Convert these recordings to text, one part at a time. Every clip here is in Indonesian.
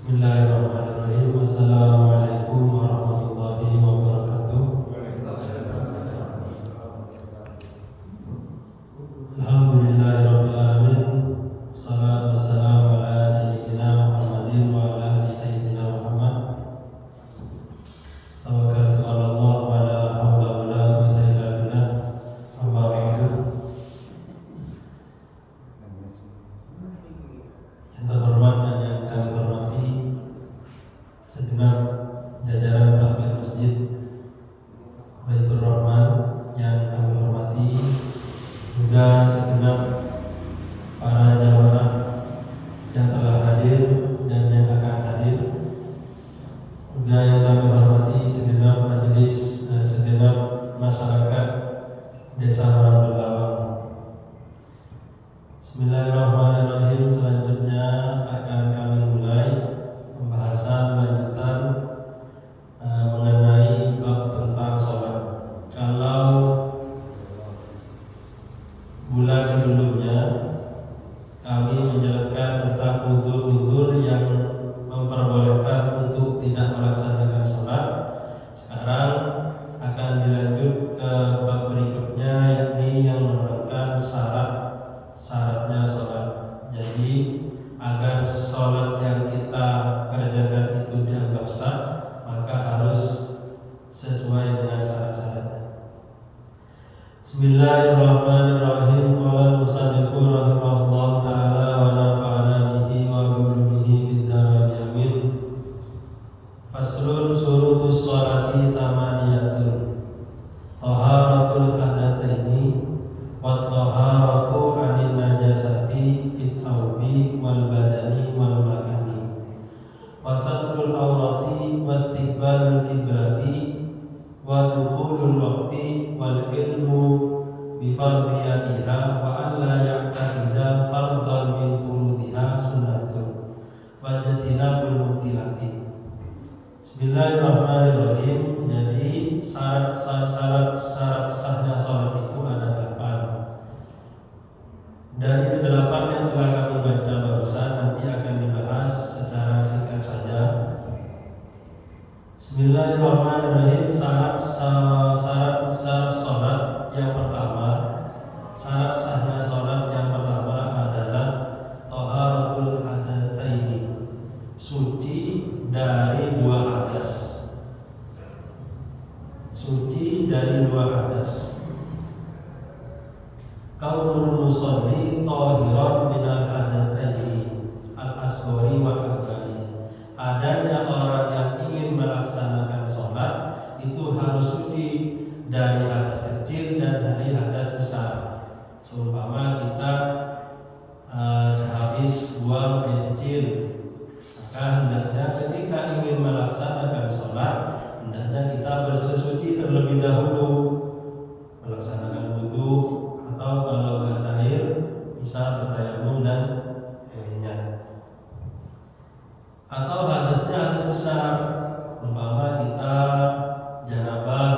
Bismillahirrahmanirrahim. Assalamualaikum warahmatullahi wabarakatuh. Alhamdulillahirabbil alamin. Shalatu wassalamu ala sayyidina Muhammadin wa ala ali sayyidina Muhammad. Tawakkaltu 'ala Allah wa la haula wa la quwwata illa billah. Amma ba'du. Yang terhormat dan yang kami hormati segenap jajaran takmir Masjid Baitur Rahman yang kami hormati, juga segenap para jamaah yang telah hadir dan yang akan hadir, juga yang kami hormati segenap majelis dan segenap masyarakat Desa Marambelawang. Bismillahirrahmanirrahim. Selanjutnya akan kami mulai pembahasan lanjutan mengenai bab tentang sholat. Kalau bulan sebelumnya kami menjelaskan tentang udzur-udzur yang memperbolehkan untuk tidak melaksanakan sholat, sekarang akan dilanjut ke bab berikutnya, yakni yang menerangkan syaratnya sholat. Jadi agar sholat yang kita kerjakan itu dianggap sah, maka harus sesuai dengan syarat-syaratnya. Bismillahirrahmanirrahim. Qala al-musannifu rahimahullah ta'ala wa nafa'ana bihi wa bi ulumihi fid dharain amin. Faslun syurutus sholati samaniyatun. Taharatul hadatsaini wa taharatu 'anil najasati fis thawbi wal badani wal makani. Wa satrul awrati wastiqbalul qiblati wa dukhulul waqti wal ilmu bi fardiyatiha wa an la ya'taqida fardhan min furudiha sunnatun wa jatinabul mubtilati. Bismillahirrahmanirrahim. Jadi syarat sahnya sholat itu ada 8. Dari ke-8 yang telah kami baca barusan, nanti akan dibahas secara singkat saja. Bismillahirrahmanirrahim. Syarat sholat yang pertama, syarat sahnya sholat yang pertama adalah taharatul hadatsaini, suci dari dua hadas. Suci dari dua hadas. Kaunul musolli tahiran minal hadatsaini al-asghari wal akbari. Adanya orang yang ingin melaksanakan sholat itu harus suci dari hadas kecil dan dari hadas besar. Seumpama kita sehabis buang air kecil, maka hendaknya ketika ingin melaksanakan sholat, hendaknya kita bersesuci terlebih dahulu, melaksanakan wudu, atau kalau nggak ada air bisa bertayamum dan lainnya. Atau hadasnya hadas besar, umpama kita janabah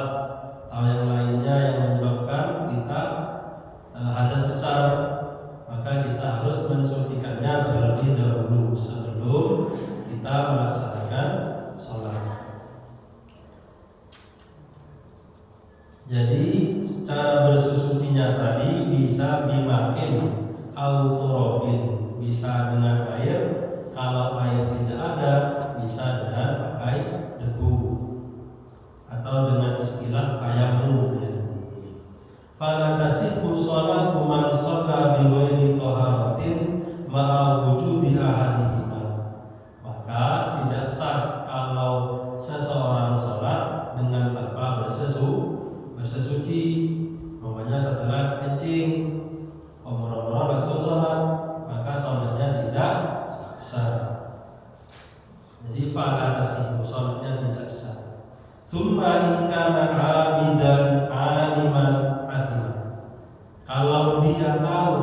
atau yang lainnya yang menyebabkan kita hadas besar, maka kita harus mensucikannya terlebih dahulu sebelum kita melaksanakan sholat. Jadi cara bersucinya tadi bisa bimakin autorobin, bisa dengan air. Kalau air tidak ada, bisa dengan pakai debu atau dengan istilah tayamum. Fala tasihhu sholatu man shalla bi ghairi taharatin ma'a wujudi ahadihima. Maka tidak sah kalau seseorang sholat dengan tanpa bersesuci. Umpamanya setelah kencing, omor-omor langsung sholat, maka sholatnya tidak sah. Jadi fala tasihhu, sholatnya tidak sah. Summa in kana 'abidan 'aliman athman. Kalau dia tahu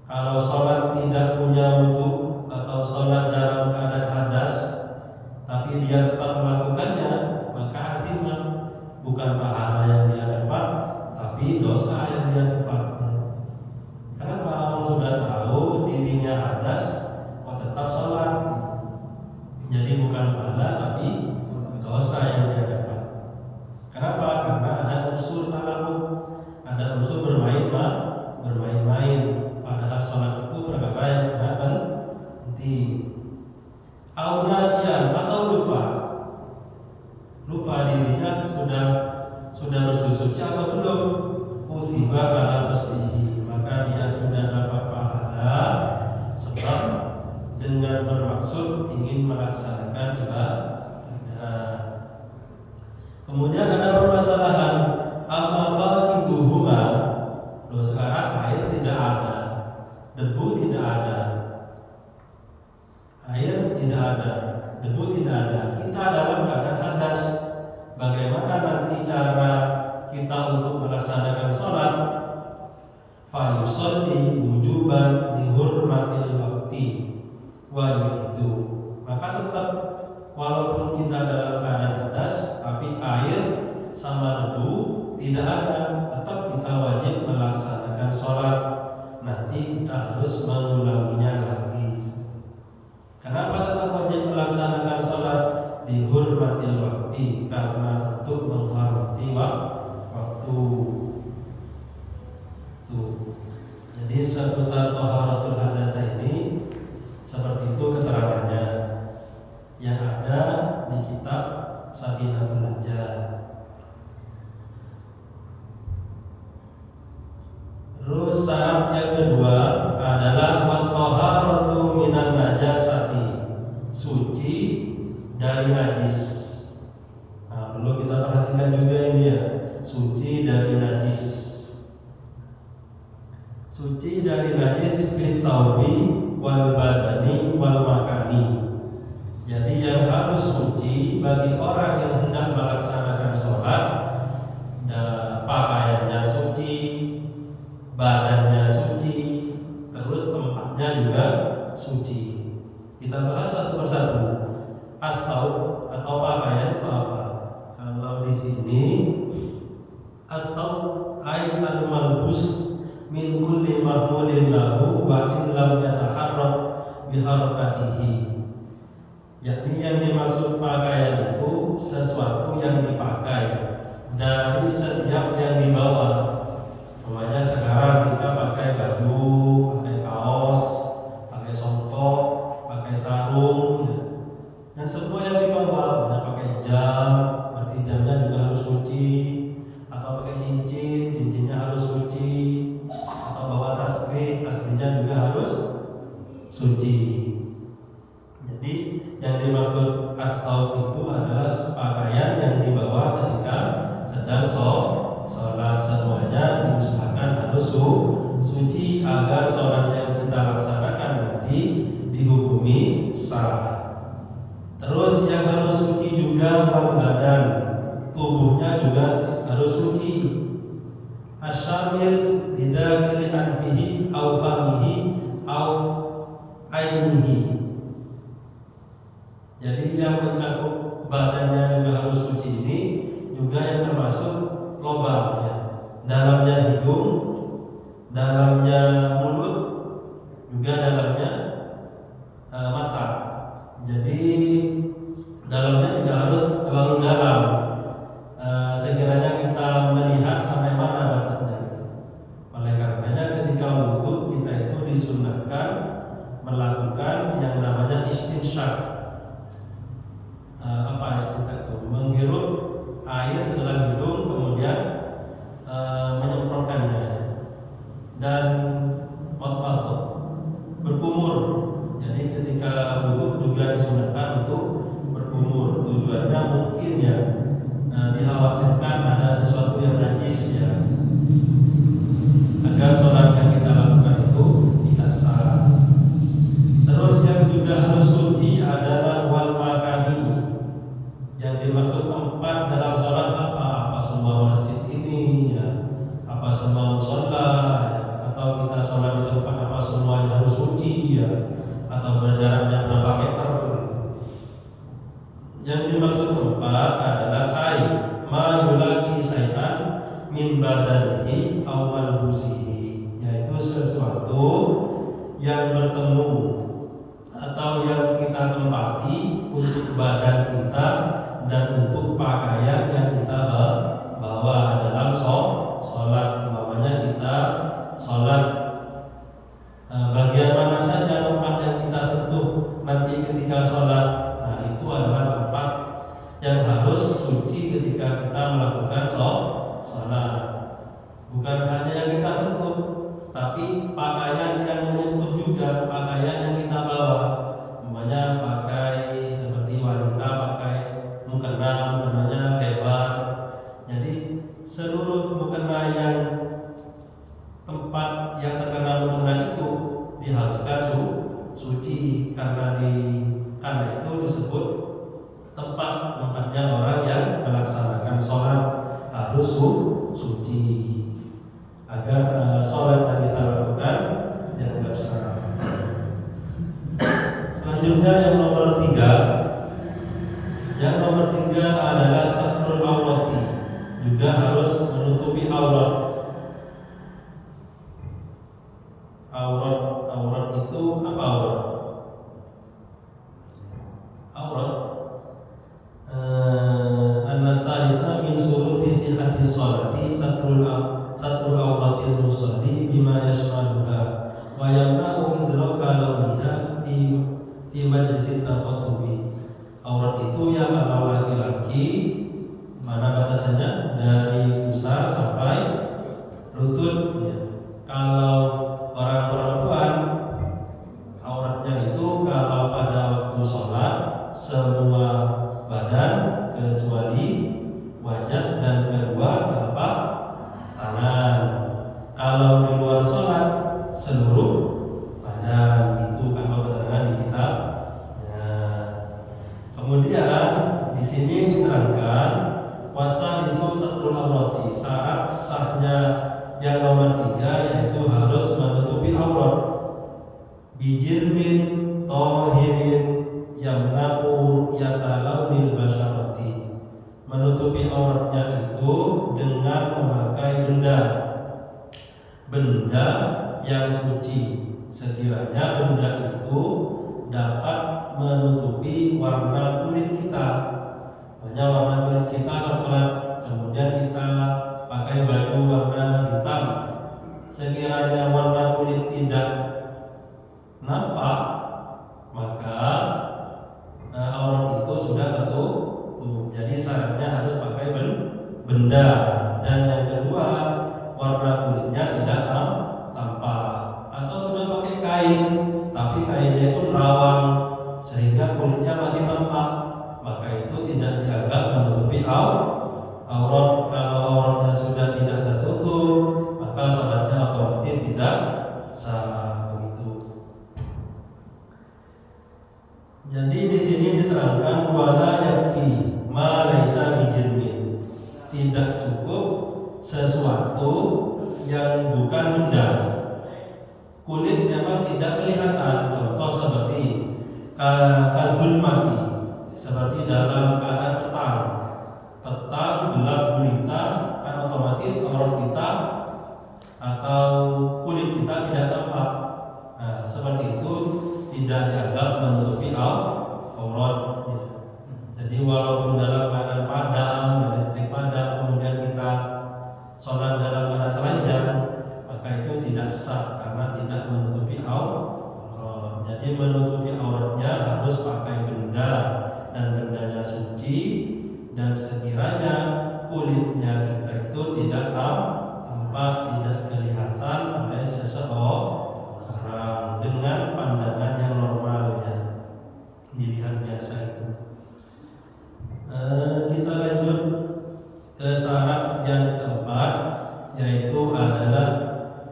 kalau sholat tidak punya wudu atau sholat dalam keadaan hadas, tapi dia tetap melakukannya, maka athman, bukan pahala yang dia dapat, tapi dosa yang dia dapat. Karena kalau sudah tahu dirinya hadas, kok tetap sholat, Jadi bukan pahala tapi dosa yang dia dapat. Kenapa? Karena ada unsur talaqub, ada unsur bermain-main. Padahal sholat itu perkara yang sangat penting. Aunasian atau lupa dirinya sudah bersuci atau belum, usiba ala pastihi, maka dia sudah dapat pahala sebab dengan bermaksud ingin melaksanakan ibadah. Kemudian ada permasalahan apa faqiduhuma. Loh, sekarang air tidak ada, debu tidak ada, air tidak ada, debu tidak ada. Kita dalam keadaan hadas. Bagaimana nanti cara kita untuk melaksanakan sholat? Fa yusolli wujuban lihurmatil waqti wa itu. Maka tetap walaupun kita dalam keadaan hadas, tapi air sama debu tidak ada, tetap kita wajib melaksanakan sholat. Nanti kita harus mengulanginya lagi. Kenapa tetap wajib melaksanakan sholat? Dihormatil waktu, karena untuk menghormati waktu. Jadi seputar taharatul hadas ini seperti itu keterangannya yang ada di kitab Safinatul Najah. Terus syarat yang kedua adalah at-taharatu minan najasati, suci dari najis. Nah, perlu kita perhatikan juga ini ya, suci dari najis. Suci dari najis fi tsaubi wal badani wal makani. Jadi yang harus suci bagi orang yang hendak melaksanakan sholat, pakaiannya suci, badannya suci, terus tempatnya juga suci. Kita bahas satu persatu. As-saub atau pakaian itu apa? Kalau di sini as-saub ay al-malbus min kulli mahmulin lahu wa in lam yataharrak biharakatihi. Yakni yang dimaksud pakaian itu sesuatu yang dipakai dari setiap yang dibawa. Namanya sekarang kita pakai baju, pakai kaos, pakai songkok, pakai sarung, ya. Dan semua yang dibawa, pakai jam, berarti jamnya juga harus suci, atau pakai cincin, cincinnya harus suci, atau bawa tasbih, tasbihnya juga harus suci. Jadi yang dimaksud as-saub itu adalah pakaian yang dibawa ketika sedang sholat. Semuanya diusahakan harus suci agar sholat yang kita laksanakan nanti dihukumi sah. Terus yang harus suci juga badan, tubuhnya juga harus suci. Asyamil lidakhili anfihi au famihi au ainihi. Jadi yang mencakup badannya juga harus suci ini juga yang termasuk lubangnya. Dalamnya hidung, dalamnya mulut, juga dalamnya mata. Jadi dalamnya tidak harus terlalu dalam. Sekiranya kita melihat sampai mana batasnya. Oleh karenanya ketika wudu kita itu disunahkan melakukan yang namanya istinsyaq. Apa istinsyaq itu? Menghirup air ke dalam hidung kemudian menyemprotkannya dan berkumur. Jadi ketika wudu juga disunahkan untuk berkumur. Tujuannya mungkin ya dikhawatirkan ada sesuatu yang najis ya, agar sholat yang kita lakukan itu bisa sah. Terus yang juga harus suci adalah wal makani. Yang dimaksud tempat dalam sholat apa semua masjid ini ya, apa semua musola ya, atau kita sholat di tempat apa semuanya harus suci ya, atau berjaraknya berapa meter. Yang dimaksud tempat adalah ma yulaki syai'an min badanihi aw malbusihi, yaitu sesuatu yang bertemu atau yang kita tempati untuk badan kita dan untuk pakaian yang kita bawa dalam sholat. Umpamanya kita sholat, bagian mana saja tempat yang kita sentuh nanti ketika sholat, nah itu adalah tempat yang harus suci ketika kita melakukan sholat. Bukan hanya yang kita sentuh, tapi pakaian yang menyentuh juga, pakaian yang kita bawa. Umpamanya pakai seperti wanita pakai mukenanya lebar. Jadi seluruh mukena yang tempat yang terkena mukena itu diharuskan suci karena itu disebut tempatnya orang yang melaksanakan sholat harus suci agar sholat yang kita lakukan dianggap sah. Selanjutnya yang nomor 3 adalah satrul aurati, juga harus menutupi aurat. Aurat itu apa aurat? An-nasalisa min suruti sihhati sholati satrul auratil musalli bima yashmaluha wa yamna'u idraka launiha fi majlisit takhatubi. Aurat itu ya kalau laki-laki, mana batasannya? Dari pusar sampai lutut ya. Kalau orang perempuan, auratnya itu kalau pada waktu sholat semua badan kecuali wajah dan kedua telapak tangan. Kalau di luar sholat seluruh badan, itu kalau keterangan di kitab. Kemudian di sini diterangkan wasalisu satrul aurati, syarat sahnya yang nomor 3 yaitu harus menutupi aurat bijirmin tohirin yamna'u yatalaunil basyarati. Menutupi auratnya itu dengan memakai benda yang suci, sekiranya benda itu dapat menutupi warna kulit kita. Hanya warna kulit kita coklat, kemudian kita pakai baju warna hitam, sekiranya warna kulit tidak nampak, maka aurat itu sudah tertutup. Jadi syaratnya harus pakai benda, dan yang kedua warna kulitnya tidak tampak. Atau sudah pakai kain, tapi kainnya itu nerawang sehingga kulitnya masih tampak, maka itu tidak dianggap menutupi aurat. Kalau auratnya sudah tidak tertutup, maka salatnya otomatis tidak sah. Begitu. Jadi di sini diterangkan wala yakfi ma laisa bijirmin, tidak cukup sesuatu yang bukan benda. Kulit memang tidak kelihatan, contoh seperti kadul mati, seperti dalam keadaan petang gelap gulita, kan otomatis aurat kita atau kulit kita tidak tampak. Nah, seperti itu tidak dianggap menutupi aurat. Jadi walaupun dalam keadaan padam, listrik padam, kemudian kita sholat dalam keadaan telanjang, maka itu tidak sah karena tidak menutupi aurat. Jadi menutupi auratnya harus pakai benda, dan bendanya suci, dan sekiranya kulitnya kita itu tidak tampak, tidak kelihatan oleh seseorang dengan pandangan yang normal ya, dilihat biasa itu. Kita lanjut ke syarat yang keempat, yaitu adalah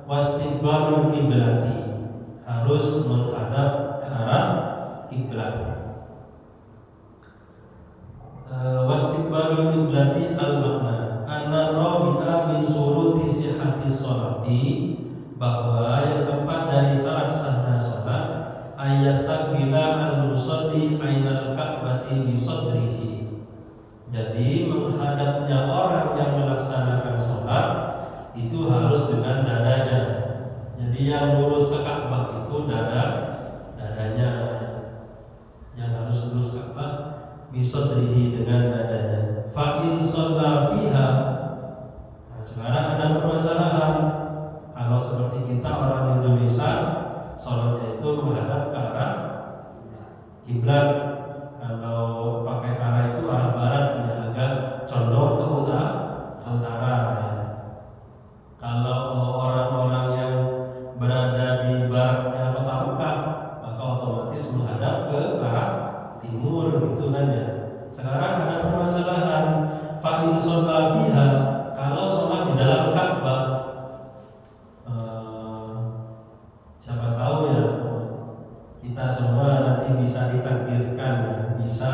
wastiqbalul kiblati, harus menghadap ke arah kiblat. Wastiqbalul kiblati al-makna anna rabi'a min suruti sihhati sholati, bahwa yang keempat dari syarat sahnya sholat ayastaqbila al-musalli ainal ka'bati bi sadrihi. Jadi menghadapnya orang yang melaksanakan sholat itu harus dengan dadanya. Jadi yang lurus ke Ka'bah itu dadanya, yang harus lurus ke Ka'bah bisadrihi dengan dadanya. Fa in shalla fiha. Nah, sekarang ada permasalahan. Kalau seperti kita orang Indonesia, sholatnya itu menghadap ke arah kiblat. Kalau pakai arah itu arah barat, ya, agak condong ke utara. Ya. Kalau orang-orang yang berada di baratnya kota Mekah, maka otomatis menghadap ke arah timur, gitu kan ya. Sekarang ada permasalahan. Fa in shalla fiha, kalau sholat di dalam Ka'bah, siapa tahu ya kita semua nanti bisa ditakdirkan ya, bisa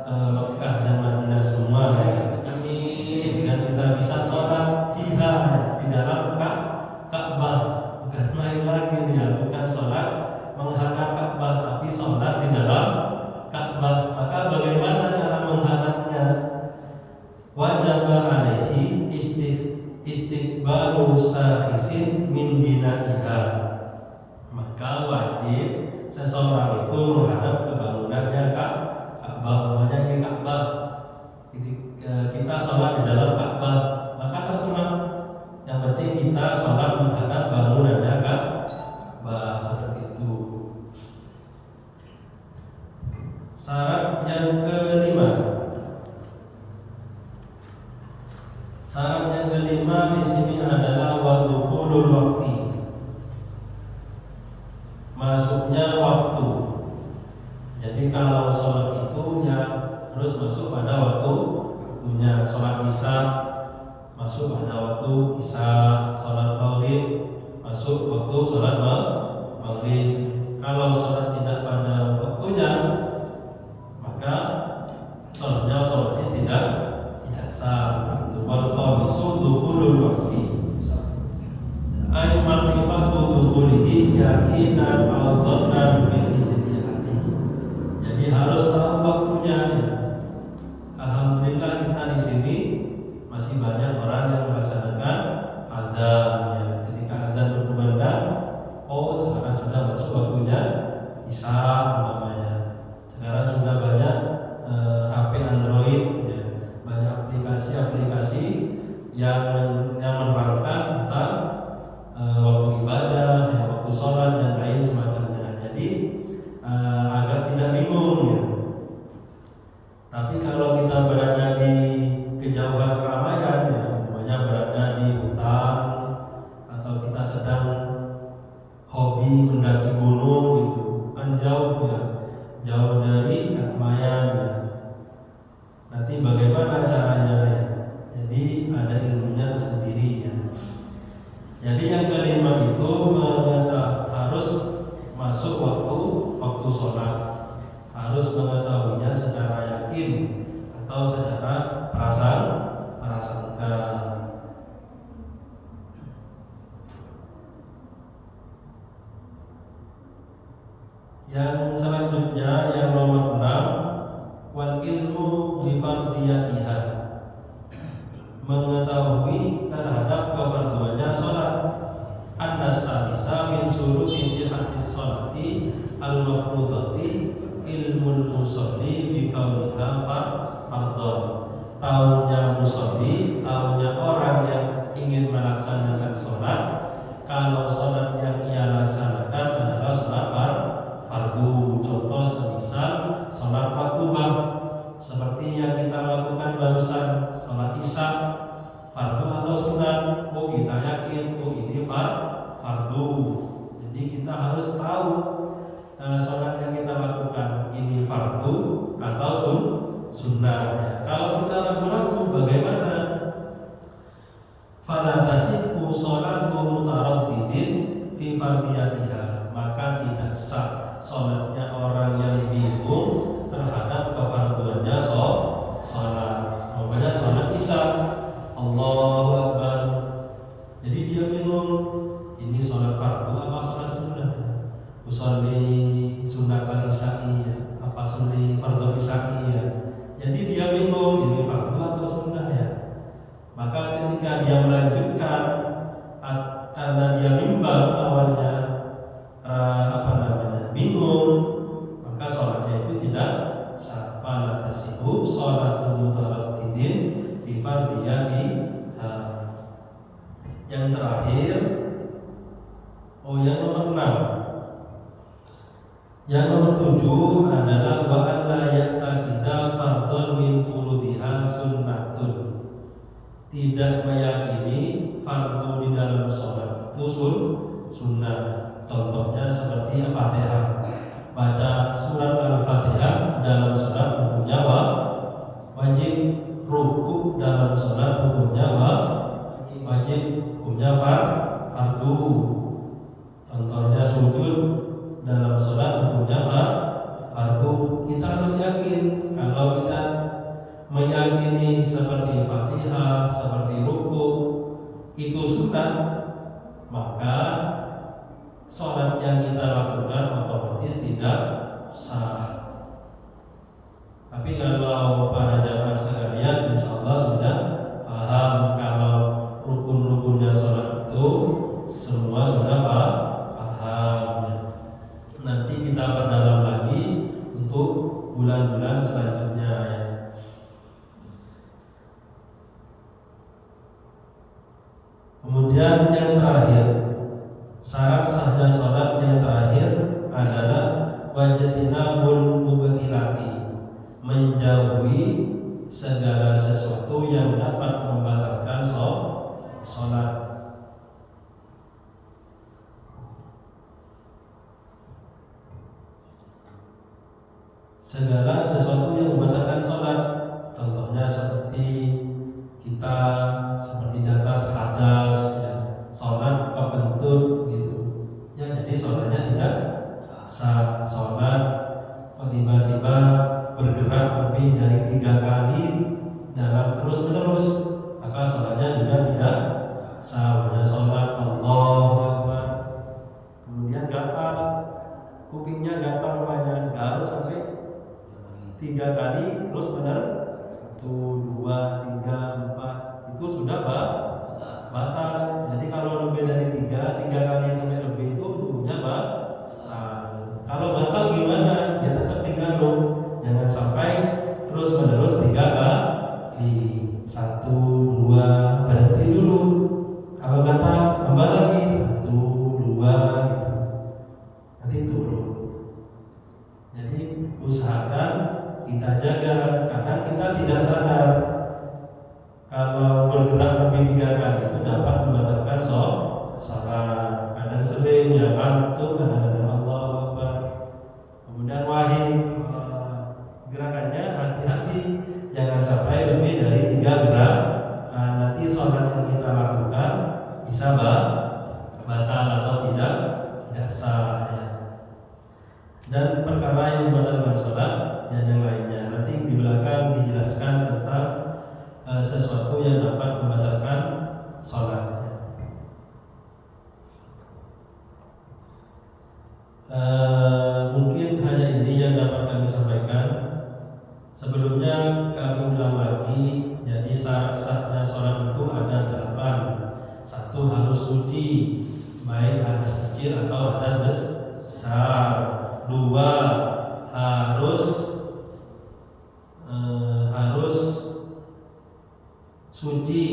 ke Mekah dan Madinah semua ya. Amin. Dan kita bisa sholat fiha ya, di dalam Ka'bah. Bukan main lagi dia, bukan sholat menghadap Ka'bah, tapi sholat di dalam Ka'bah. Maka bagaimana cara menghadapnya? Wajib alaihi istiqbalu sahisin min bina'iha. Maka wajib seseorang itu menghadap ke bangunannya Ka'bah. Namanya ini Ka'bah. Kita sholat di dalam Ka'bah, maka terserah. Yang penting kita sholat menghadap bangunannya Ka'bah, seperti itu. Syarat yang kelima. Syarat yang kelima di sini adalah wadhuhulul waqti. Masuknya waktu. Jadi kalau sholat itu ya harus masuk pada waktunya. Sholat isya masuk pada waktu isya, sholat maghrib masuk waktu sholat maghrib. Kalau sholat tidak pada waktunya, maka sholatnya otomatis tidak sah. Itu wal khamisu dukhulul waqti. Ay ma'rifatu dukhulihi yaqinan aw dhannan bil ijtihadi. Jadi harus tahu waktunya. Alhamdulillah kita di sini masih banyak orang yang melaksanakan adzan ya. Ketika adzan berkumandang, oh sekarang sudah masuk waktunya isya namanya. Sekarang sudah banyak HP Android ya. Banyak aplikasi-aplikasi yang menerangkan tentang waktu ibadah, ya, waktu sholat dan lain semacamnya. Jadi agar tidak bingung ya. Tapi kalau kita berada di kejauhan keramaian ya, namanya berada di hutan atau kita sedang hobi mendaki gunung gitu, kan jauh ya, jauh dari keramaian ya. Nanti bagaimana caranya ya? Jadi ada ilmunya tersendiri ya. Jadi yang kelima itu harus masuk waktu sholat, harus mengetahuinya secara yakin atau secara prasangka. Yang selanjutnya yang nomor 6, wal ilmu bi fardiyatiha, mengetahui terhadap kefarduannya sholat. An-nasalisa min suruti sihhatis sholati al-mafrudati ilmul musalli bi kauniha fardhon. Tahunya musalli, tahunya orang yang ingin melaksanakan sholat, kalau sholat yang ia laksanakan adalah sholat fardu. Contoh semisal sholat maktubah seperti yang kita lakukan barusan, sholat isya fardu atau sunat. Oh kita yakin, oh ini fardu. Jadi kita harus tahu sholat yang kita lakukan ini fardu atau sunnah. Kalau kita ragu-ragu bagaimana? Fala tasihhu sholatu mutaraddidin fi fardiyatiha, maka tidak sah sholatnya orang yang bingung terhadap kefarduannya sholat. Namanya sholat isya, Allahu Akbar. Jadi dia bingung, ini sholat fardu apa sholat sunnah? Usolli sunnat al-isya'i apa sholli fardu isya'i ya. Jadi dia bingung, ini fardu atau sunnah ya. Maka ketika dia melanjutkan karena dia bimbang awalnya bingung, maka sholatnya itu tidak sah. Fala tasihu Yang nomor 7 adalah wa alla ya'taqida fardhun min furudiha sunnatun. Tidak meyakini fardu di dalam sholat itu sunnah. Contohnya seperti Al-Fatihah. Baca surat Al-Fatihah dalam sholat hukumnya wajib. Ruku dalam sholat hukumnya wajib. Hukumnya fardu. Contohnya sujud dalam sholat hukumnya fardu. Kita harus yakin. Kalau kita meyakini seperti Fatihah, seperti ruku itu sunnah, maka sholat yang kita lakukan otomatis tidak sah. Tapi kalau para jamaah sekalian insya Allah sudah paham kalau rukun-rukunnya sholat itu semua sudah paham. Nanti kita perdalam lagi untuk bulan-bulan selanjutnya ya. Kemudian yang terakhir, syarat sahnya sholat yang terakhir adalah wajtinabul mubtilati, menjauhi segala sesuatu yang dapat membatalkan sholat. Segala sesuatu yang membatalkan sholat, contohnya seperti kita seperti di atas hadas ya, sholat kebentur gitu ya, jadi sholatnya tidak sah. Sholat tiba-tiba bergerak lebih dari 3 kali dalam terus menerus, maka sholatnya juga tidak sah. Sholat Allahu Akbar kemudian gatal, kupingnya gatal rumahnya, garuk sampai 3 kali terus benar 1, 2, 3, 4 itu sudah batal. Jadi kalau lebih dari 3 kali sampai lebih itu hukumnya batal. Kalau batal gimana? Ya tetap digaruk, jangan sampai terus menerus 3 kali. 1, 2 berhenti dulu. Kalau batal tambah lagi 1, 2 gitu. Nanti turun. Jadi usahakan kita jaga, karena kita tidak sadar kalau bergerak lebih 3 kali itu dapat membatalkan sholat. Kadang sering ya kantuk, kadang-kadang Allahu Akbar, kemudian wahid. Gerakannya hati-hati, jangan sampai lebih dari 3 gerak. Nanti sholat yang kita lakukan bisa batal atau tidak sah ya. Dan perkara yang membatalkan sholat dan yang lainnya nanti di belakang dijelaskan tentang sesuatu yang dapat membatalkan sholat. Mungkin hanya ini yang dapat kami sampaikan. Sebelumnya kami ulang lagi. Jadi syarat sahnya sholat itu ada 8. 1, harus suci, baik hadas kecil atau hadas besar. 2, harus suci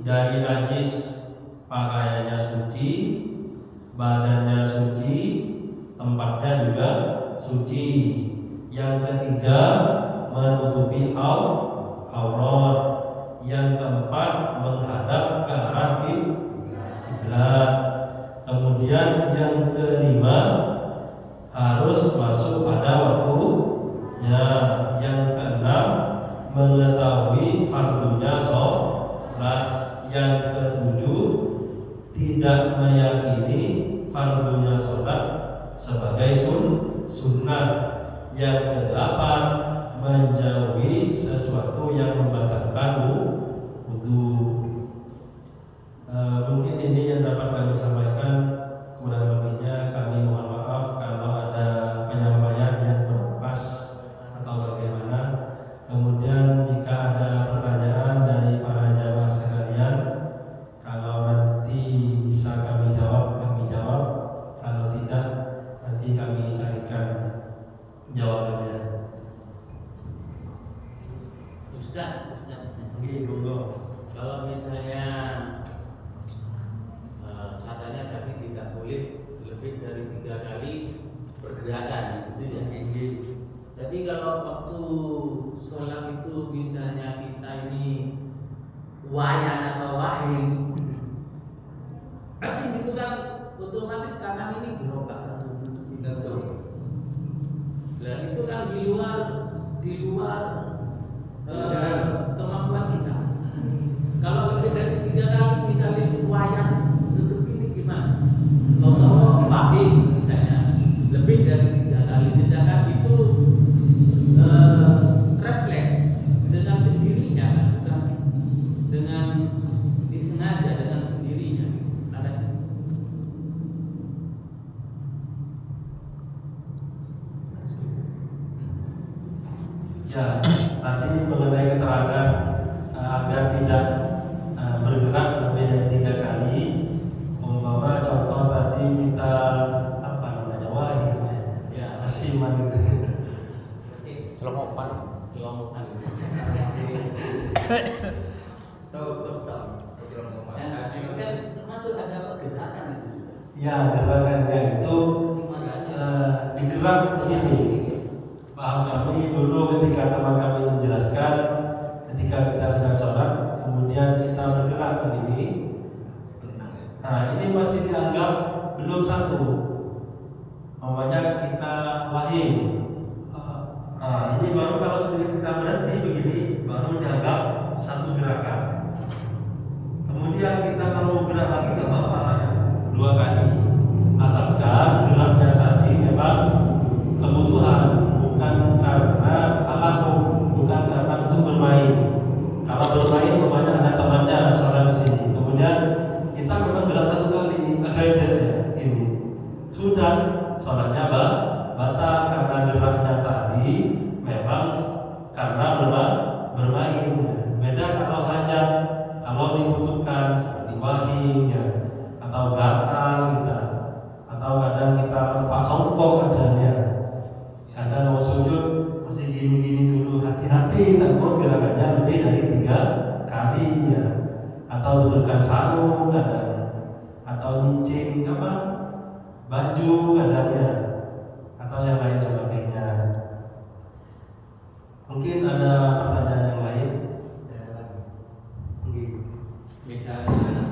dari najis, pakaiannya suci, badannya suci, tempatnya juga suci. Yang ketiga, menutupi aurat. Yang keempat, menghadap ke arah kiblat. Kemudian yang kelima, harus masuk pada waktunya. Yang keenam, mengetahui fardunya sholat. Yang ketujuh, tidak meyakini fardunya sholat sebagai sunnah. Yang kedelapan, menjauhi sesuatu yang membatalkan wudu. Mungkin ini yang dapat kami sampaikan. Kurang lebihnya kami mohon maaf kalau ada penyampaian yang kurang pas atau bagaimana. Kemudian jika ada pertanyaan dari para jamaah sekalian, kalau nanti bisa kami jawab, kami jawab. Kalau tidak, nanti kami carikan jawabannya. Ustaz. Kalau misalnya katanya kami tidak boleh lebih dari 3 kali bergerak pergerakan itu ya. Tapi kalau waktu sholat itu misalnya kita ini wayan atau wahing, asing itu kan otomatis tangan ini berubah atau dan itu kan di luar kemampuan kita. Kalau lebih dari 3 kali misalnya wayang tutup ini gimana? Kalau wahing misalnya lebih dari 3 kali, sedangkan itu refleks dengan sendirinya, bukan dengan disengaja, dengan sendirinya. Ada ya, tadi mengenai keterangan agar tidak bergerak lebih dari 3 kali. Umpama contoh tadi kita apa namanya wahid ya asiman gitu. Celomopan. Tahu. Ya, kan termasuk ada pergerakan itu sudah. Ya, gerakannya itu digerak begini. Paham kami dulu ketika teman kami menjelaskan, ketika kita sedang sholat, kemudian kita bergerak begini. Nah, ini masih dianggap belum satu. Namanya kita wahing. Nah, ini baru kalau sedikit kita berhenti begini, baru dianggap satu gerakan. Kemudian kita kalau gerak lagi nggak apa-apa ya, 2 kali. Asalkan geraknya tadi memang kebutuhan, bukan karena alakum, bukan karena untuk bermain. Kalau bermain namanya ada temannya sholat di sini. Kemudian kita memang gerak 1 kali aja ya, ini sudah sholatnya batal karena geraknya tadi memang karena bermain. Beda kalau hajat, kalau dibutuhkan seperti wahing ya, atau gatal kita, atau kadang kita lepas songkok adanya. Kadang mau sujud masih gini-gini dulu, hati-hati takut gerakannya lebih dari 3 kali ya. Atau betulkan sarung kadang, atau nyincing apa baju kadangnya, atau yang lain sebagainya. Mungkin ada pertanyaan yang lain? Misalnya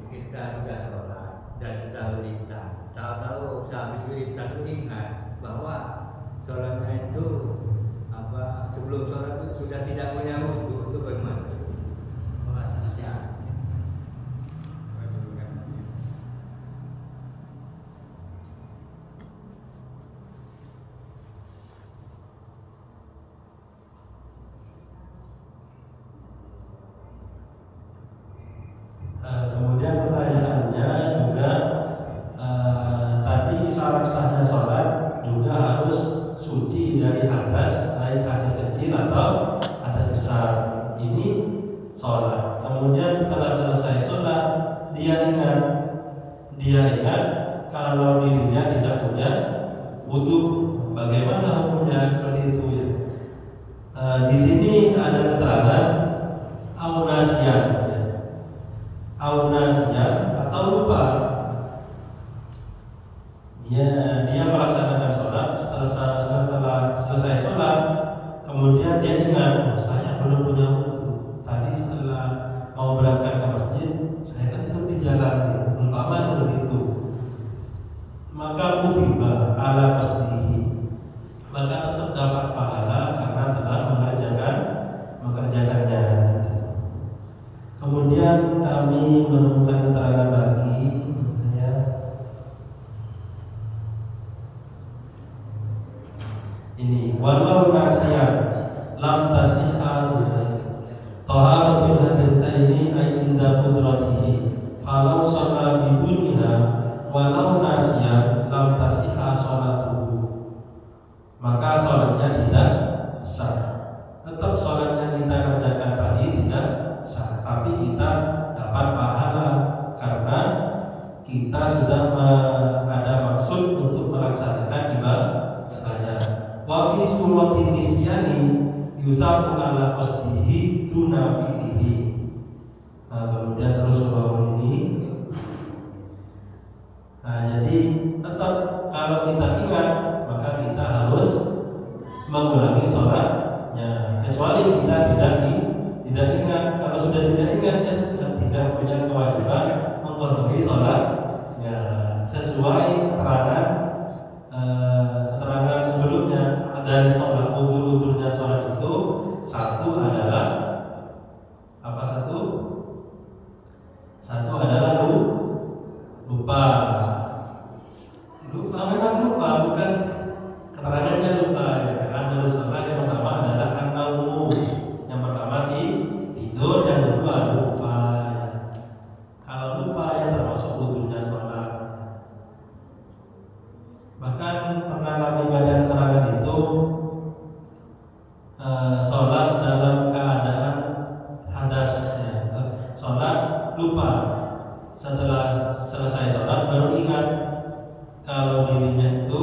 kita sudah sholat dan sudah wirid, tahu-tahu sehabis wirid itu ingat bahwa sholatnya itu sebelum sholat itu sudah tidak punya wudu, itu bagaimana? Kemudian pertanyaannya juga tadi syarat sahnya sholat juga harus suci dari hadas, baik hadas kecil atau hadas besar. Ini sholat. Kemudian setelah selesai sholat dia ingat kalau dirinya tidak punya wudu. Bagaimana hukumnya seperti itu ya? Di sini ada keterangan aunasian. Atau lupa dia melaksanakan sholat setelah selesai sholat, kemudian dia ingat saya belum punya wudu. Tadi setelah mau berangkat ke masjid saya kentut di jalan ya. Umpama seperti itu, maka mutiba ala qasdihi, maka tetap dapat pahala karena telah mengerjakannya. Kemudian kami menemukan keterangan lagi ya. Ini walau nasiyan lam tasihal taharatul hadatsaini ay inda qudratihi falau shalla biduniha walau nasiyan lam tasihha sholatuhu, maka sholatnya tidak sah. Tetap sholatnya kita kerjakan tadi tidak sah, tapi kita dapat pahala karena kita sudah ada maksud untuk melaksanakan ibadah. Wa fi surati nisyani yusabu ala qasdihi duna fi'lihi. Kemudian terus ke bawah ini. Jadi tetap kalau kita ingat maka mengulangi sholatnya, kecuali kita tidak ingat. Kalau sudah tidak ingat, ya sudah tidak punya kewajiban mengqadai sholatnya sesuai keterangan sebelumnya. Dari sholat, udur-udurnya sholat itu satu adalah apa? Satu adalah lupa. Memang lupa, bukan keterangannya lupa ya. Ada sholat yang pertama adalah an-naumu, yang pertama tidur, yang kedua lupa ya. Kalau lupa ya termasuk udurnya sholat. Bahkan pernah kami baca keterangan itu, sholat dalam keadaan hadas ya. Sholat lupa, setelah selesai sholat baru ingat kalau dirinya itu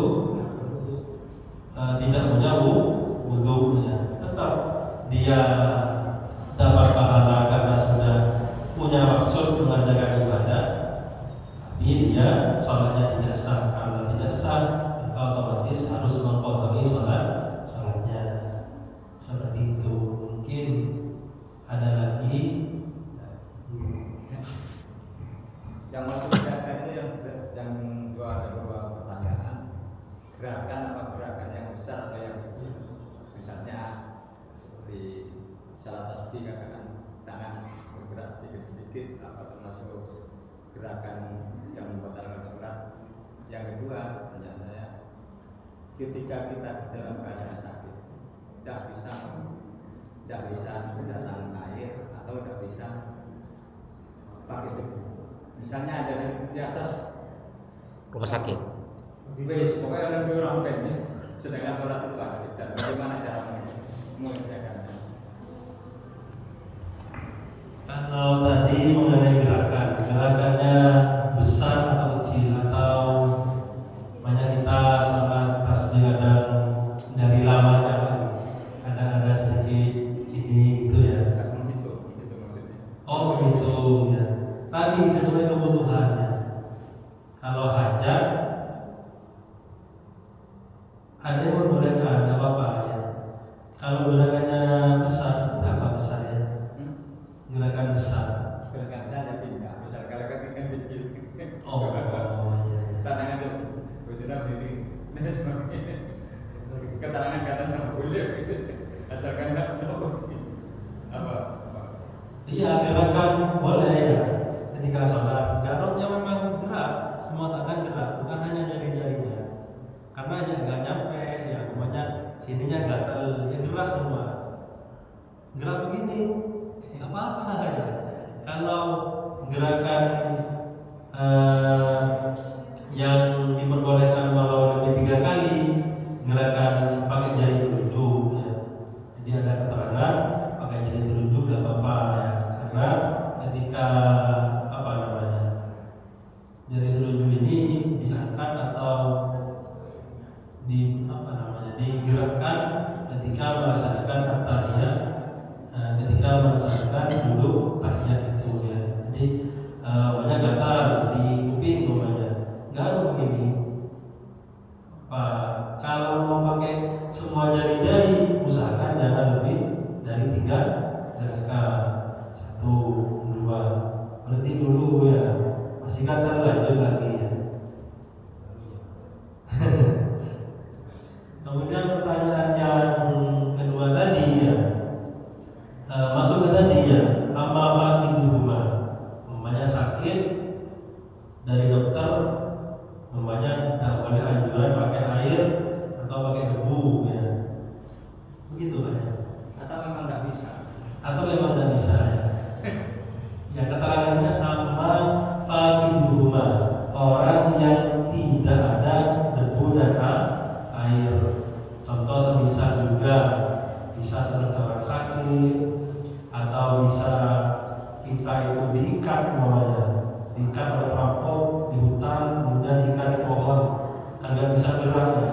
tidak punya wudu ya. Tetap dia dapat pahala karena sudah punya maksud mengerjakan ibadah, tapi dia sholatnya tidak sah. Kalau tidak sah, maka otomatis harus mengqadai sholatnya. Seperti itu. Mungkin ada lagi yang masuk gerakan itu yang ada beberapa pertanyaan. Gerakan apa gerakan yang besar atau yang kecil? Misalnya seperti salat tasbih, katakan tangan bergerak sedikit-sedikit, apa termasuk gerakan yang membatalkan sholat? Yang kedua, pertanyaan saya, ketika kita dalam keadaan sakit, tidak bisa mendatangkan air atau tidak bisa pakai debu. Misalnya ada di atas rumah sakit. Wes, pokoknya ada dua orang pendek, sedangkan sholat itu tidak. Bagaimana cara mengerjakannya? kalau tadi mengenai gerakannya besar atau kecil, atau banyak kita sholat tasbih kadang dari lamanya ada sedikit ini gitu ya. Menghitung maksudnya. Oh begitu ya. Tadi sesuai kebutuhannya. Kalau hajat ada yang membolehkan, nggak apa-apa ya. Kalau gerakannya besar, apa besar ya? Gerakan besar. Gerakan saya pindah. Misal kalau kan kecil. Oh iya. Tantangan itu, sudah berdiri. Keterangan kata nggak boleh, asalkan nggak tahu apa. Iya, gerakan boleh ya. Ketika sholat, garuknya memang gerak, semua tangan gerak, bukan hanya jari-jarinya. Karena aja nggak nyampe, ya umumnya sininya gatel, ya gerak semua. Gerak begini, nggak apa-apa ya. Kalau gerakan yang diperbolehkan walau lebih 3 kali, gerakan pakai jari telunjuk ya. Jadi ada keterangan pakai jari telunjuk nggak apa-apa ya. Karena ketika jari telunjuk ini diangkat atau digerakkan ketika melaksanakan at-tahiyat, ketika melaksanakan duduk tahiyat itu ya. Jadi banyak gatal di kuping umpamanya, garuk begini. Kalau mau pakai semua jari-jari, usahakan jangan lebih dari 3 gerakan. 1, 2, berhenti dulu ya. Masih gatal, lanjut lagi ya. Kemudian pertanyaan yang kedua tadi ya, masuk ke tadi ya, apa faqiduhuma, umpamanya sakit dari dokter, umpamanya tidak boleh anjuran pakai air atau pakai debu ya, begitu Pak ya. Atau memang nggak bisa? Atau memang tidak bisa ya. Ya keterangannya amma faqiduhuma, orang yang tidak ada debu dan air. Contoh semisal juga bisa seperti orang sakit, atau bisa kita itu diikat umpamanya, diikat oleh perampok di hutan, kemudian diikat di pohon, nggak bisa gerak ya.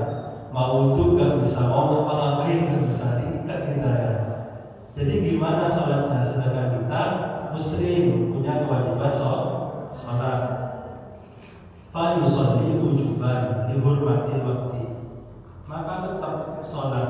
Mau wudhu nggak bisa, mau ngapa-ngapain nggak bisa, diikat kita ya. Jadi gimana sholatnya? Sedangkan kita muslim punya kewajiban sholat. Fa yusolli wujuban dihormati waktu, maka tetap sholat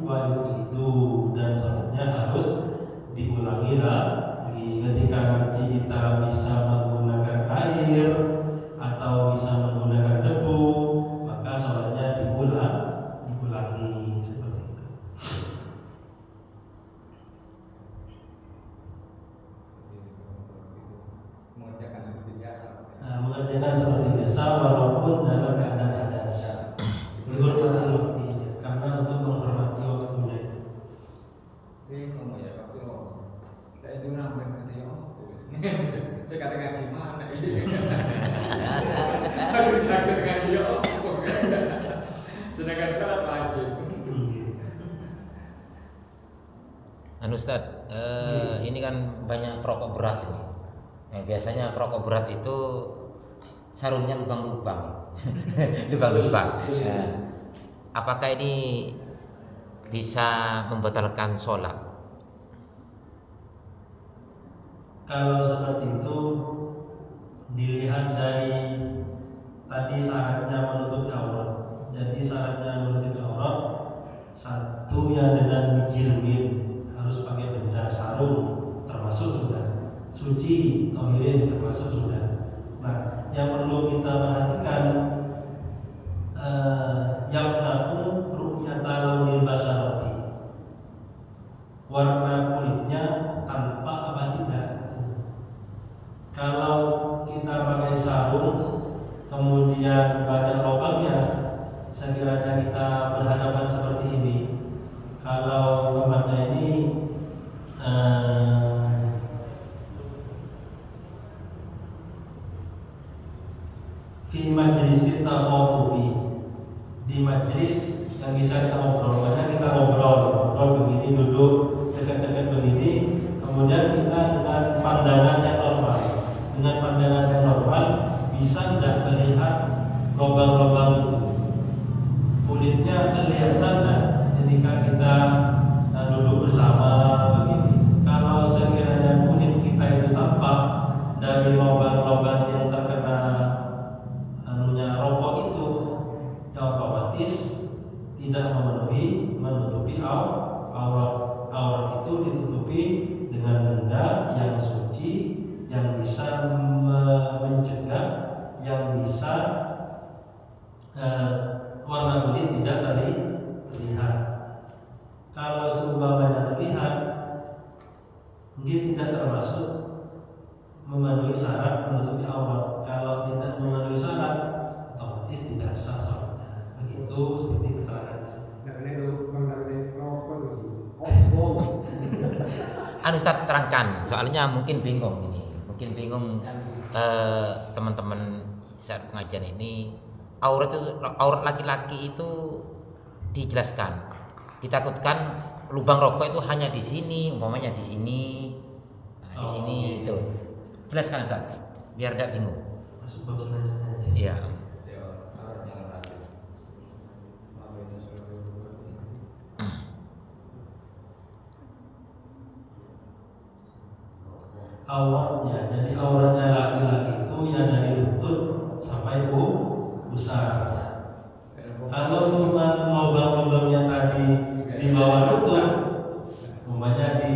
wa itu, dan sholatnya harus diulangi lagi. Ketika nanti kita bisa menggunakan air atau bisa menggunakan debu, maka sholatnya diulangi seperti itu. Mengerjakan seperti biasa. Mengerjakan seperti biasa walaupun dalam keadaan hadas. Dihormati waktunya, karena untuk menghormati waktunya itu. Ini ngomong ya waktu lo, saya dulu nambah nanti ya. Saya kata ngaji mana ini? Harus sakit ngaji ya. Sedangkan sholat wajib. Ustaz, ini kan banyak perokok berat ini. Biasanya perokok berat itu sarungnya lubang-lubang, lubang-lubang. Apakah ini bisa membatalkan sholat? Kalau seperti itu dilihat dari tadi syaratnya menutupi aurat. Jadi syaratnya menutupi aurat, satu yang dengan mijilmin harus pakai benda, sarung termasuk sudah, suci tohirin termasuk sudah. Nah, yang perlu kita perhatikan yang aku ru'yata launil basyarati, warna kulitnya tanpa apa tidak. Kalau kita pakai sarung kemudian banyak lubangnya, sekiranya kita berhadapan seperti ini. Kalau tempatnya ini fi majlis takhutubi, di majlis yang bisa kita ngobrol, makanya kita ngobrol begini, duduk dekat-dekat begini, kemudian kita dengan pandangan yang normal, bisa nggak melihat lubang-lubang itu, kulitnya kelihatan nggak ketika kita duduk bersama begini. Kalau sekiranya kulit kita itu tampak dari lubang-lubang yang terkena rokok itu, ya otomatis tidak menutupi aurat itu ditutupi dengan benda yang suci, yang bisa mencegah, yang bisa warna kulit tidak terlihat. Kalau seumpamanya terlihat, dia tidak termasuk memenuhi syarat menutupi aurat. Kalau tidak memenuhi syarat, otomatis tidak sah sholatnya. Begitu seperti keterangan di sini. Ustaz terangkan, soalnya mungkin bingung teman-teman saat pengajian ini, aurat laki-laki itu dijelaskan. Ditakutkan lubang rokok itu hanya di sini, umpamanya di sini, di sini itu. Jelaskan Ustaz, biar tidak bingung. Masuk bab selanjutnya. Iya. Auratnya, jadi auratnya laki-laki itu ya dari lutut sampai pusar. Kalau cuma lubang-lubangnya tadi di bawah lutut, umpamanya di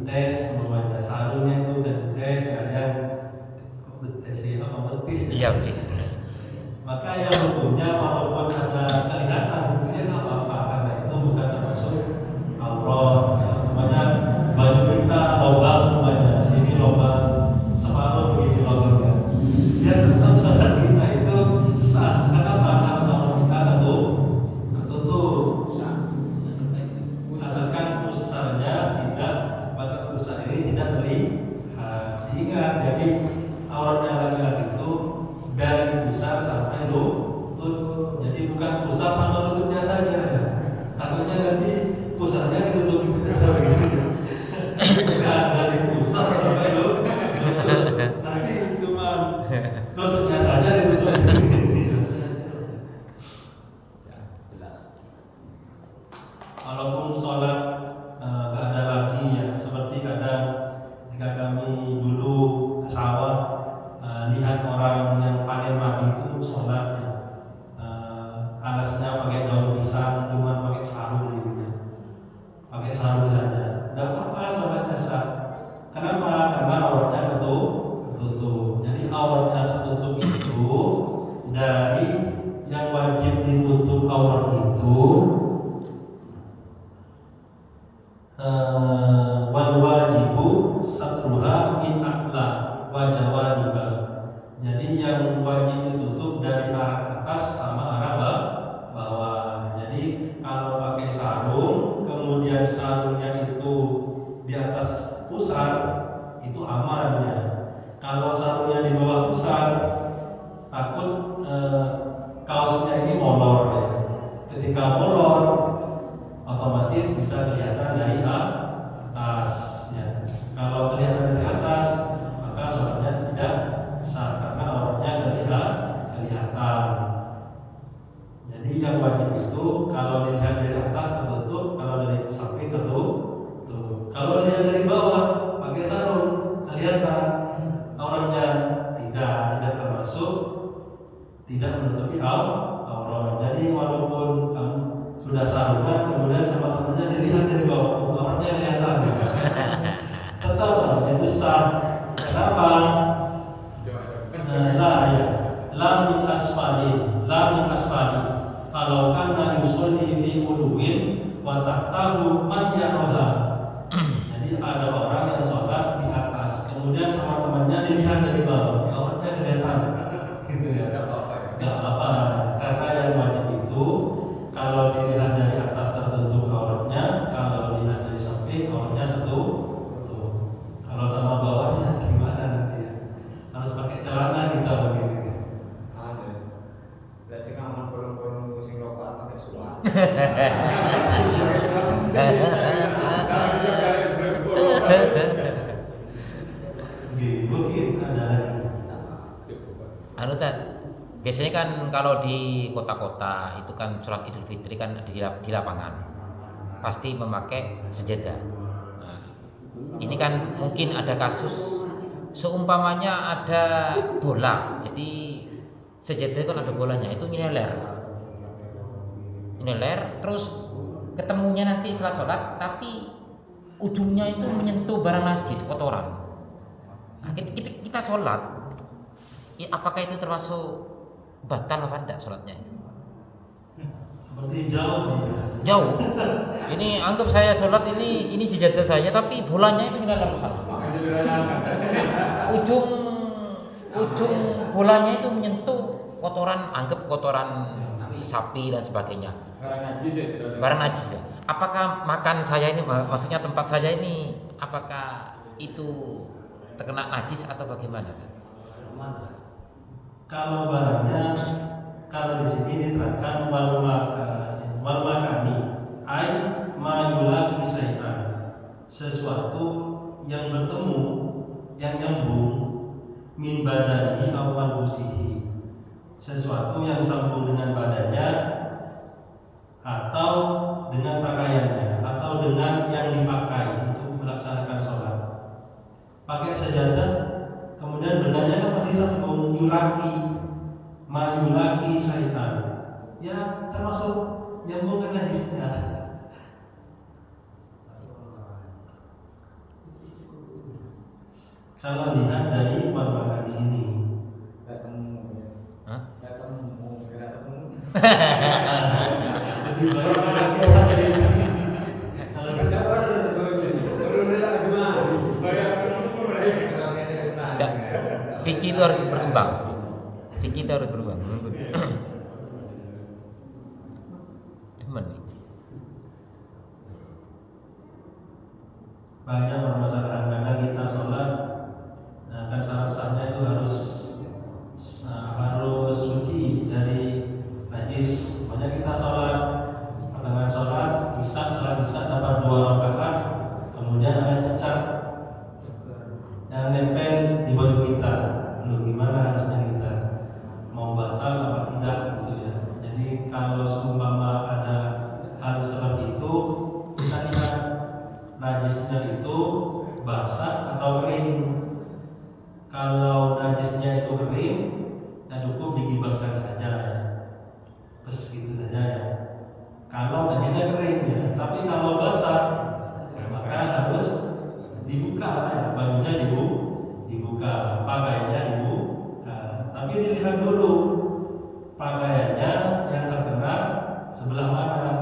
betis, umpamanya sarungnya itu dan betis, kadang betis Iya betis. maka yang hukumnya walaupun ada kelihatan hukumnya nggak apa-apa, karena itu bukan termasuk aurat. Ya, umpamanya baju kita lubang, umpamanya sini lubang separuh begitu lubangnya, ya tetap sholat kita itu sah. Kenapa? Karena kalau kita tutup, asalkan pusarnya tidak, batas pusar ini tidak terlihat. Ingat, jadi auratnya laki-laki itu dari pusar sampai lutut. Jadi bukan pusar sama lututnya saja. Takutnya nanti pusarnya ditutup begitu. Bukan dari pusar sampai lutut. Nanti cuma lututnya saja ditutup. Walaupun sholat nggak ada lagi ya, seperti kadang ketika kami dulu ke sawah, lihat orang yang panen padi itu sholat alasnya pakai daun pisang, cuma pakai sarung gitu. wal wajibu satruha min a'la wa jawaniba. Jadi yang wajib ditutup dari arah atas sama arah bawah. Jadi kalau pakai sarung, kemudian sarungnya itu di atas pusar, itu aman ya. Kalau sarungnya di bawah pusar, takut kaosnya ini molor ya. Ketika molor, otomatis bisa kelihatan dari atas ya. Kalau kelihatan dari atas, maka sholatnya tidak sah karena auratnya kelihatan. Jadi yang wajib itu kalau dilihat dari atas tertutup, kalau dari samping tertutup. Kalau dilihat dari bawah pakai sarung kelihatan auratnya, tidak termasuk tidak menutupi aurat. Jadi walaupun kamu sudah sarungan kemudian sama temannya dilihat dari bawah, auratnya kelihatan, tetap sarungnya itu sah. Kenapa? La min asfali. Kalau kana yusolli fi uluwin wa tahtahu man yaraha. Jadi ada orang yang sholat di atas, kemudian sama temannya dilihat dari bawah, auratnya kelihatan, gitu ya. Gak apa-apa, karena yang wajib itu kalau dilihat dari atas tertutup auratnya, kalau dilihat dari samping auratnya tertutup. Kalau sama bawahnya gimana nanti ya? Harus pakai celana kita begini. Lah sing aman bolong-bolong sing rokokan pakai suara. Mungkin ada lagi. Biasanya kan kalau di kota-kota itu kan sholat Idul Fitri kan di lapangan pasti memakai sejadah. Nah, ini kan mungkin ada kasus seumpamanya ada bola, jadi sejadah kan ada bolanya itu nyeler, terus ketemunya nanti setelah sholat tapi ujungnya itu menyentuh barang najis, kotoran. Nah, kita sholat, ya apakah itu termasuk batal apa enggak sholatnya? Berarti jauh sih. Jauh. Ini anggap saya sholat ini sejadah saya tapi bolanya itu nyeler ke sana. Ujung bolanya itu menyentuh kotoran, anggap kotoran sapi dan sebagainya. Barang najis ya. Apakah makan saya ini, maksudnya tempat saya ini, apakah itu terkena najis atau bagaimana? Kalau barangnya, kalau di sini diterangkan wal makani, ai mayulaki syai'an, sesuatu yang bertemu, yang nyambung, min badani awal busihi, sesuatu yang sambung dengan badannya atau dengan pakaiannya atau dengan yang dipakai untuk melaksanakan sholat. Pakai sajadah, kemudian benarnya kan masih sambung, yulaki, mayulaki syaitan, ya termasuk nyambung ke najisnya. Kalau lihat dari wal makani ini, lebih baik kita jadi kalau kita fikih itu harus berkembang. Demen nih. banyak permasalahan karena kita sholat, nah kan syarat sahnya itu harus suci dari najis. Makanya kita sholat, pertengahan sholat isya dapat 2 rakaat, kemudian ada cacat yang nempel di baju kita. Lalu gimana harusnya kita mau batal apa tidak gitu ya. Jadi kalau seumpama ada hal seperti itu, kita lihat najisnya itu basah atau kering. Kalau najisnya itu kering, ya cukup digibaskan saja ya, bes gitu saja ya. Kalau najisnya kering ya, tapi kalau basah, maka harus dibuka ya, bajunya dibuka, pakaiannya dibuka. Tapi dilihat dulu pakaiannya yang terkena sebelah mana.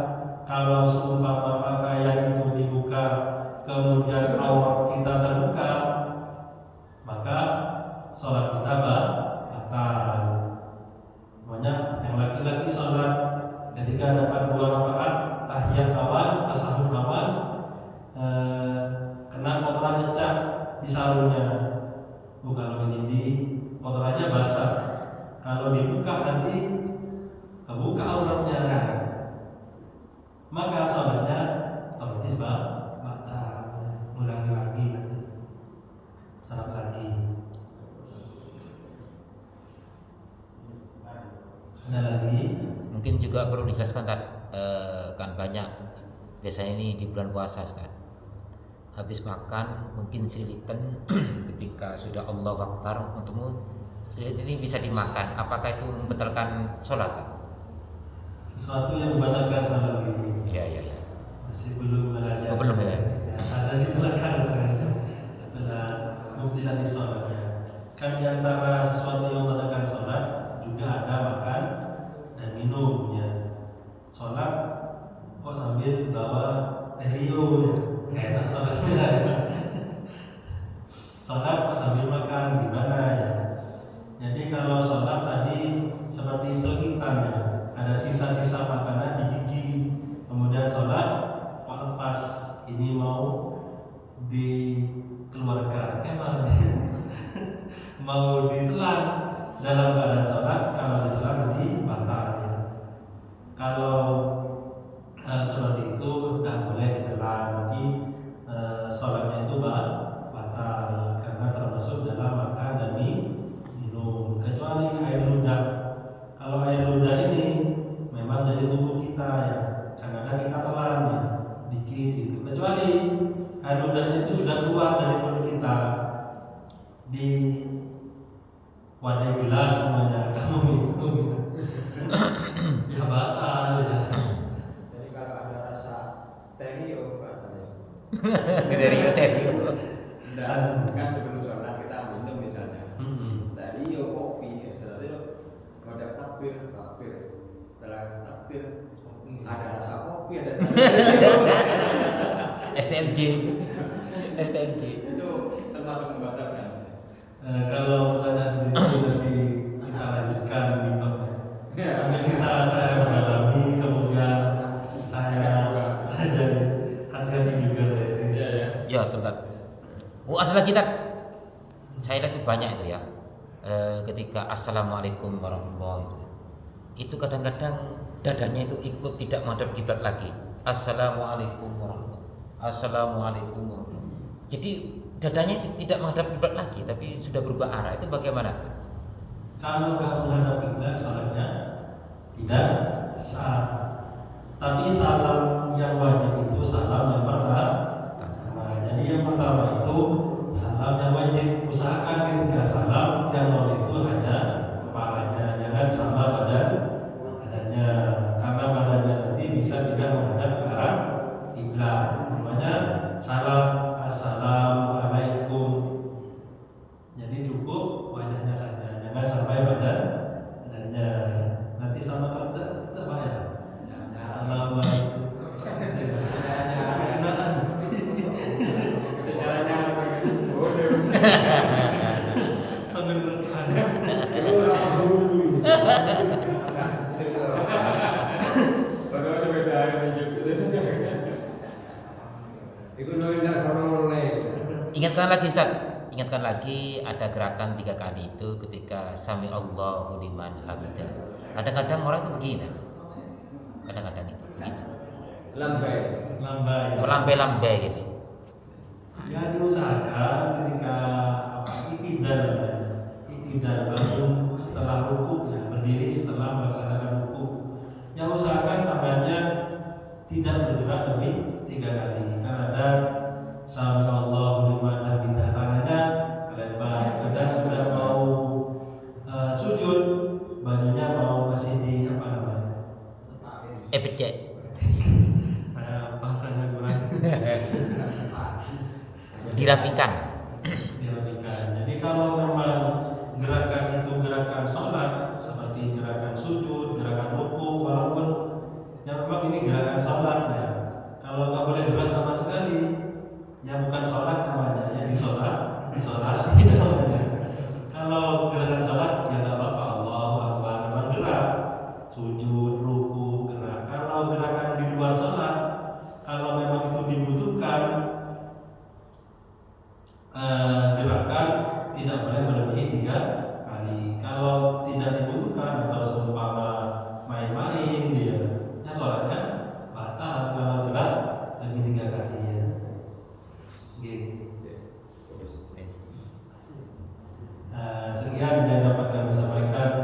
Kalau seumpama pakaian itu dibuka otomatis batal, ulangi lagi nanti, salat lagi. Ada lagi? Mungkin juga perlu dijelaskan kan banyak biasanya ini di bulan puasa Ustaz. Habis makan mungkin siliten ketika sudah Allahu Akbar untukmu silit ini bisa dimakan. Apakah itu membatalkan sholat? Sesuatu yang membatalkan salat ini. Iya. Masih belum belajar. Oh, belum ya? Ada di belakang setelah mubtilat sholatnya. Kan di antara sesuatu yang membatalkan sholat juga ada makan dan minum ya. Sholat kok sambil bawa stereo ya, enak sholatnya. Sholat kok sambil makan gimana ya? Jadi kalau sholat tadi seperti sekitar ya, ada sisa-sisa makanan di gigi, kemudian sholat kok lepas ini mau dikeluarkan, mau ditelan dalam badan sholat, kalau ditelan nanti batal ya. Kalau seperti itu tidak boleh ditelan, nanti sholatnya itu batal karena termasuk dalam makan dan minum, kecuali air ludah. Kalau air ludah ini memang dari tubuh kita ya, kadang-kadang kita telan ya, dikit gitu. Kecuali air ludahnya itu sudah keluar dari mulut kita di wadah gelas semuanya, kamu minum ya batal ya. Jadi kalau ada rasa terio katanya. Terio. Dan kan sebelum sholat kita minum misalnya. Terio kopi, setelah itu kodam takbir. Setelah takbir ada rasa kopi, ada STMJ. itu termasuk membatalkan. Kalau pertanyaan itu nanti kita lanjutkan di topnya. Sambil saya mendalami, kemudian saya jadi hati-hati juga saya ini. Ya, Ustaz. Oh, ada lagi Tat. Saya lihat itu banyak itu ya. Ketika Assalamualaikum warahmatullahi wabarakatuh. Itu kadang-kadang dadanya itu ikut tidak menghadap kiblat lagi. Assalamualaikum warahmatullahi wabarakatuh. Assalamualaikum warahmatullahi wabarakatuh. Jadi dadanya tidak menghadap kiblat lagi, tapi sudah berubah arah. Itu bagaimana? Kalau nggak menghadap kiblat, salatnya tidak sah. Tapi salam yang wajib itu salam yang pertama. Jadi yang pertama itu salam yang wajib. Usahakan ketika salam yang boleh itu hanya kepalanya, jangan sama badannya, karena badannya nanti bisa tidak menghadap ke arah kiblat. Namanya salam assalamualaikum. Jadi cukup wajahnya saja, jangan sampai badannya. Nanti sama kertas apa ya? Assalamualaikum. Keenakan. Sambil rekan. Padahal sepeda Ingatkan lagi Ustaz. Ingatkan lagi ada gerakan 3 kali itu ketika Sami Allahu liman hamidah. Kadang-kadang orang itu begini. Kadang-kadang itu begitu. Melambai-lambai gitu. Ya diusahakan ketika itidal bangun setelah ruku ya, berdiri setelah melaksanakan ruku. Ya usahakan tangannya tidak bergerak lebih 3 kali. Karena ada Sami Allahu liman hamidah, tangannya lebar. Kadang sudah mau sujud, bajunya mau masih di apa namanya? Epicek. Saya bahasanya kurang. Dirapikan. Jadi kalau memang gerakan itu gerakan sholat seperti gerakan sujud, gerakan ruku, walaupun yang memang ini gerakan sholat ya. Kalau nggak boleh gerak sama sekali, ya bukan sholat namanya, ya disolat. Kalau gerakan sholat ya nggak apa-apa, Allahu Akbar, memang gerak, sujud, ruku, gerak. Kalau gerakan di luar sholat, kalau memang itu dibutuhkan, gerakan tidak boleh melebihi 3 kali. Kalau tidak dibutuhkan atau seumpama main-main dia, ya sholatnya batal kalau gerak lebih 3 kali. dapat kami sampaikan.